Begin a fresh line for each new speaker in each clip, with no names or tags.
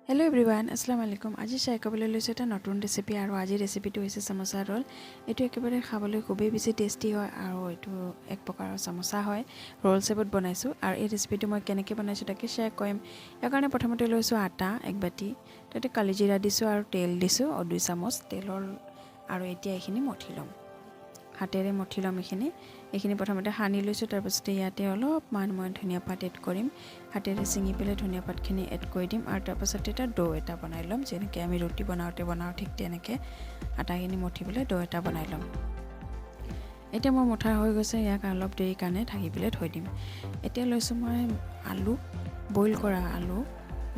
Hello everyone, Assalamwalikum. আজি share কৰিবলৈ লৈছোঁ এটা নতুন ৰেচিপি আৰু আজি ৰেচিপিটো হৈছে সমোসা ৰোল। এইটো একেবাৰে খাবলৈ খুবেই বেছি টেষ্টি হয় আৰু এইটো এক প্ৰকাৰৰ সমোসা হয়। ৰোল শেপত বনাইছোঁ আৰু এই ৰেচিপিটো মই কেনেকৈ বনাইছোঁ তাকে শ্বেয়াৰ কৰিম। ইয়াৰ কাৰণে প্ৰথমতে লৈছোঁ আটা এক বাটি, তাতে কালি জিৰা দিছোঁ আৰু তেল দিছোঁ 2 চামুচ তেলৰ আৰু এতিয়া এইখিনি মঠি ল'ম। হাতেৰে মঠি ল'ম এইখিনি প্ৰথমতে সানি লৈছোঁ। তাৰপিছতে ইয়াতে অলপমান মই ধনিয়া পাত এড কৰিম। হাতেৰে ছিঙি পেলাই ধনিয়া পাতখিনি এড কৰি দিম আৰু তাৰপিছতে এটা ডো এটা বনাই ল'ম। যেনেকৈ আমি ৰুটি বনাওঁ ঠিক তেনেকৈ আটাখিনি মঠি পেলাই ডো এটা বনাই ল'ম। এতিয়া মই মঠা হৈ গৈছে, ইয়াক অলপ দেৰি কাৰণে ঢাকি পেলাই থৈ দিম। এতিয়া লৈছোঁ মই আলু, বইল কৰা আলু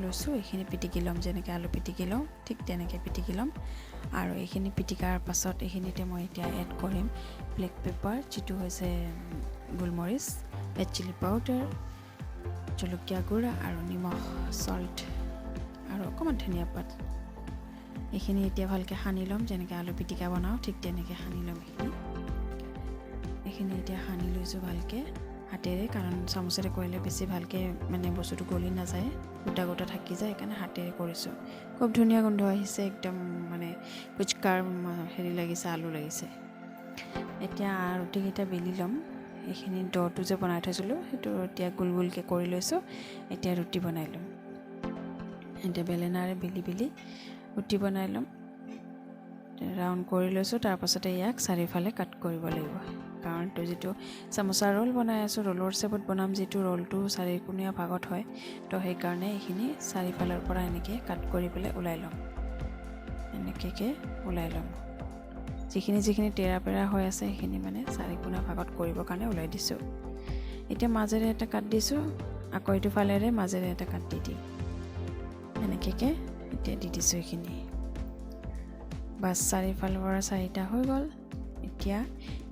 লৈছোঁ। এইখিনি পিটিকি ল'ম, যেনেকৈ আলু পিটিকি লওঁ ঠিক তেনেকৈ পিটিকি ল'ম। আৰু এইখিনি পিটিকাৰ পাছত এইখিনিতে মই এতিয়া এড কৰিম ব্লেক পেপাৰ, যিটো হৈছে গোলমৰিচ, ৰেড চিলি পাউডাৰ, জলকীয়া গুড়া আৰু নিমখ, সল্ট আৰু অকণমান ধনিয়া পাত। এইখিনি এতিয়া ভালকৈ সানি ল'ম, যেনেকৈ আলু পিটিকা বনাওঁ ঠিক তেনেকৈ সানি ল'ম। এইখিনি এতিয়া সানি লৈছোঁ ভালকৈ হাতেৰে, কাৰণ চামুচেৰে কৰিলে বেছি ভালকৈ বস্তুটো গলি নাযায়, গোটা গোটা থাকি যায়, সেইকাৰণে হাতেৰে কৰিছোঁ। খুব ধুনীয়া গোন্ধ আহিছে, একদম পুচকাৰ লাগিছে, আলু লাগিছে। এতিয়া ৰুটিকেইটা বেলি ল'ম। এইখিনি ড'টো যে বনাই থৈছিলোঁ সেইটো এতিয়া গোল গোলকৈ কৰি লৈছোঁ। এতিয়া ৰুটি বনাই ল'ম। এতিয়া বেলেনাৰে বেলি ৰুটি বনাই ল'ম। ৰাউণ্ড কৰি লৈছোঁ। তাৰপাছতে ইয়াক চাৰিওফালে কাট কৰিব লাগিব, কাৰণ যিটো সমোসা ৰোল বনাই আছোঁ, ৰোলৰ শেপত বনাম, যিটো ৰোলটো চাৰিকোণীয়া ভাগত হয়, তো সেইকাৰণে এইখিনি চাৰিওফালৰ পৰা এনেকৈ কাট কৰি পেলাই ওলাই ল'ম। এনেকৈ ওলাই ল'ম। যিখিনি তেৰা পেৰা হৈ আছে সেইখিনি চাৰিকোণীয়া ভাগত কৰিবৰ কাৰণে ওলাই দিছোঁ। এতিয়া মাজেৰে এটা কাট দিছোঁ, আকৌ এইটো ফালেৰে মাজেৰে এটা কাট দি দিম। এনেকৈ এতিয়া দি দিছোঁ এইখিনি। বাছ চাৰিওফালৰ পৰা 4টা হৈ গ'ল। এতিয়া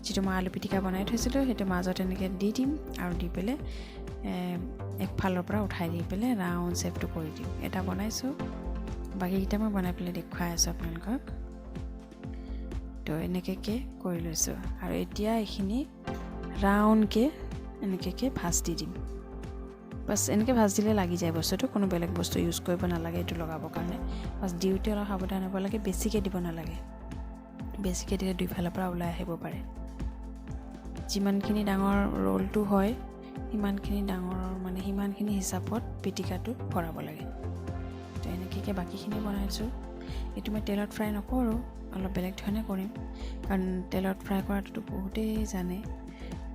যিটো মই আলু পিটিকা বনাই থৈছিলোঁ সেইটো মাজত এনেকৈ দি দিম আৰু দি পেলাই একফালৰ পৰা উঠাই দি পেলাই ৰাউণ্ড শেপটো কৰি দিম। এটা বনাইছোঁ, বাকীকেইটা মই বনাই পেলাই দেখুৱাই আছোঁ আপোনালোকক। তো এনেকৈ কৰি লৈছোঁ আৰু এতিয়া এইখিনি ৰাউণ্ডকৈ এনেকৈ ভাজ দি দিম। বাছ এনেকৈ ভাজ দিলে লাগি যায় বস্তুটো, কোনো বেলেগ বস্তু ইউজ কৰিব নালাগে এইটো লগাবৰ কাৰণে। বাছ দিওঁতে অলপ সাৱধান হ'ব লাগে, বেছিকৈ দিব নালাগে। বেছিকৈ দিলে দুইফালৰ পৰা ওলাই আহিব পাৰে। যিমানখিনি ডাঙৰ ৰোলটো হয় সিমানখিনি হিচাপত পিটিকাটো ভৰাব লাগে। তো এনেকৈ বাকীখিনি বনাইছোঁ। এইটো মই তেলত ফ্ৰাই নকৰোঁ, অলপ বেলেগ ধৰণে কৰিম, কাৰণ তেলত ফ্ৰাই কৰাটোতো বহুতেই জানে।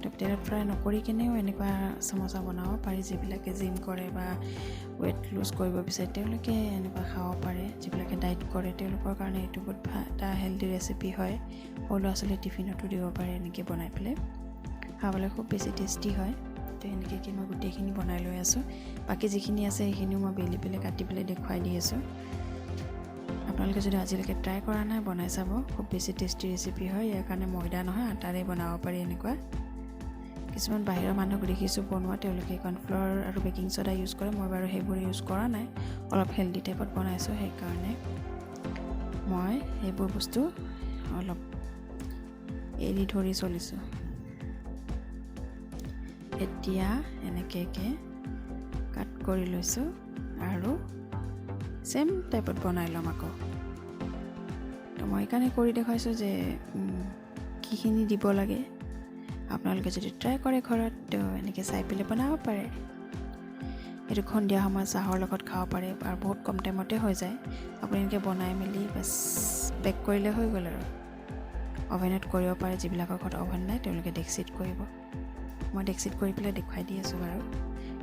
তো তেলত ফ্ৰাই নকৰি কেনেও এনেকুৱা সমোসা বনাব পাৰি। যিবিলাকে জিম কৰে বা ৱেট লুজ কৰিব বিচাৰে তেওঁলোকে এনেকুৱা খাব পাৰে। যিবিলাকে ডায়েট কৰে তেওঁলোকৰ কাৰণে এইটো বহুত এটা হেল্ডি ৰেচিপি হয়। সৰু ল'ৰা ছোৱালী টিফিনতো দিব পাৰে এনেকৈ বনাই পেলাই, খাবলৈ খুব বেছি টেষ্টি হয়। তো এনেকৈ মই গোটেইখিনি বনাই লৈ আছোঁ। বাকী যিখিনি আছে সেইখিনিও মই বেলি পেলাই কাটি পেলাই দেখুৱাই দি আছোঁ। আপোনালোকে যদি আজিলৈকে ট্ৰাই কৰা নাই, বনাই চাব, খুব বেছি টেষ্টি ৰেচিপি হয়। ইয়াৰ কাৰণে ময়দা নহয়, আটাৰে বনাব পাৰি। এনেকুৱা কিছুমান বাহিৰৰ মানুহক দেখিছোঁ বনোৱা, তেওঁলোকে কৰ্ণফ্লাৱাৰ আৰু বেকিং ছ'ডা ইউজ কৰে। মই বাৰু সেইবোৰ ইউজ কৰা নাই, অলপ হেল্ডি টাইপত বনাইছোঁ, সেইকাৰণে মই সেইবোৰ বস্তু অলপ এৰি ধৰি চলিছোঁ। এতিয়া এনেকৈ কাট কৰি লৈছোঁ আৰু চেম টাইপত বনাই ল'ম আকৌ। তো মই সেইকাৰণে কৰি দেখুৱাইছোঁ যে কিখিনি দিব লাগে। আপোনালোকে যদি ট্ৰাই কৰে ঘৰত, তো এনেকৈ চাই পেলাই বনাব পাৰে। এইটো সন্ধিয়া সময়ত চাহৰ লগত খাব পাৰে আৰু বহুত কম টাইমতে হৈ যায়। আপুনি এনেকৈ বনাই মেলি বাছ বেক কৰিলে হৈ গ'ল আৰু। অভেনত কৰিব পাৰে, যিবিলাকৰ ঘৰত অভেন নাই তেওঁলোকে ডেক্সিত কৰিব। মই ডেক্সিত কৰি পেলাই দেখুৱাই দি আছোঁ বাৰু,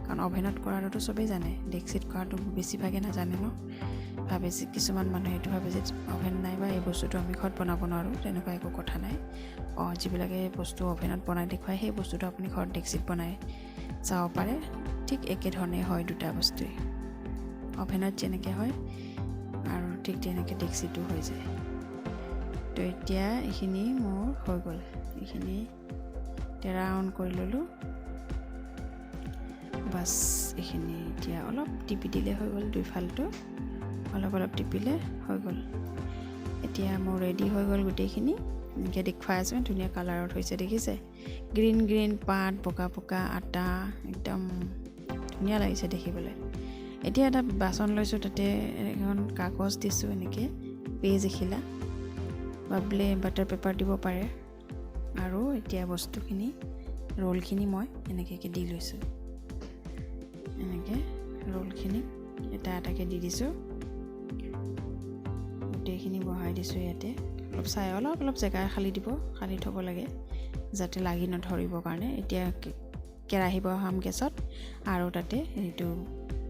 কাৰণ অভেনত কৰাটোতো চবেই জানে, ডেক্সিত কৰাটো বেছিভাগে নাজানে ন। ভাবে যে কিছুমান মানুহে এইটো ভাবে যে অভেন নাই বা এই বস্তুটো আমি ঘৰত বনাব নোৱাৰোঁ, তেনেকুৱা একো কথা নাই। যিবিলাকে বস্তু অভেনত বনাই দেখুৱায় সেই বস্তুটো আপুনি ঘৰত ডেক্সিত বনাই চাব পাৰে। ঠিক একেধৰণে হয় দুটা বস্তুৱেই, অভেনত যেনেকৈ হয় আৰু ঠিক তেনেকৈ ডেক্সিটো হৈ যায়। তো এতিয়া এইখিনি মোৰ হৈ গ'ল। এইখিনি ৰাউণ্ড কৰি ল'লোঁ। বাছ এইখিনি এতিয়া অলপ টিপি দিলে হৈ গ'ল, দুইফালটো অলপ টিপিলে হৈ গ'ল। এতিয়া মোৰ ৰেডি হৈ গ'ল গোটেইখিনি। এনেকৈ দেখুৱাই আছোঁ, ধুনীয়া কালাৰত হৈছে, দেখিছে? গ্ৰীণ পাত, পকা আটা, একদম ধুনীয়া লাগিছে দেখিবলৈ। এতিয়া এটা বাচন লৈছোঁ, তাতে এখন কাগজ দিছোঁ, এনেকৈ পেজ এখিলা বা বাটাৰ পেপাৰ দিব পাৰে। আৰু এতিয়া বস্তুখিনি ৰোলখিনি মই এনেকৈ দি লৈছোঁ। এনেকৈ ৰোলখিনি এটা এটাকৈ দি দিছোঁ, গোটেইখিনি বহাই দিছোঁ ইয়াতে। অলপ জেগা খালী দিব, খালী থ'ব লাগে যাতে লাগি নধৰিবৰ কাৰণে। এতিয়া কেৰাহী বহাম গেছত আৰু তাতে এইটো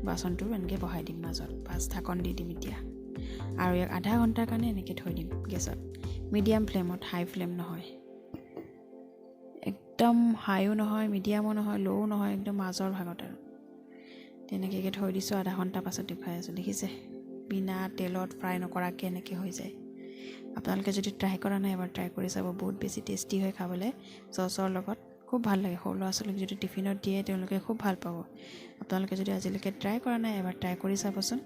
বাচনটো এনেকৈ বহাই দিম মাজত, ঢাকন দি দিম এতিয়া। আৰু ইয়াক আধা ঘণ্টাৰ কাৰণে এনেকৈ থৈ দিম গেছত, মিডিয়াম ফ্লেমত, হাই ফ্লেম নহয়, একদম হাইও নহয়, মিডিয়ামো নহয়, ল'ও নহয়, একদম মাজৰ ভাগত আৰু। তেনেকৈ থৈ দিছোঁ। আধা ঘণ্টা পাছত দেখুৱাই আছোঁ, দেখিছে বিনা তেলত ফ্ৰাই নকৰাকৈ এনেকৈ হৈ যায়। আপোনালোকে যদি ট্ৰাই কৰা নাই এবাৰ ট্ৰাই কৰি চাব, বহুত বেছি টেষ্টি হয় খাবলৈ, চচৰ লগত খুব ভাল লাগে। সৰু ল'ৰা ছোৱালীক যদি টিফিনত দিয়ে তেওঁলোকে খুব ভাল পাব। আপোনালোকে যদি আজিলৈকে ট্ৰাই কৰা নাই এবাৰ ট্ৰাই কৰি চাবচোন,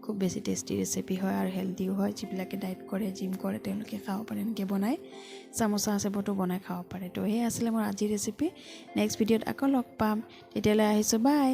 খুব বেছি টেষ্টি ৰেচিপি হয় আৰু হেল্ডিও হয়। যিবিলাকে ডায়েট কৰে, জিম কৰে, তেওঁলোকে খাব পাৰে, এনেকৈ বনাই চামোচা হিচাপতো বনাই খাব পাৰে। তো সেই আছিলে মোৰ আজিৰ ৰেচিপি। নেক্সট ভিডিঅ'ত আকৌ লগ পাম, তেতিয়ালৈ আহিছোঁ, বাই।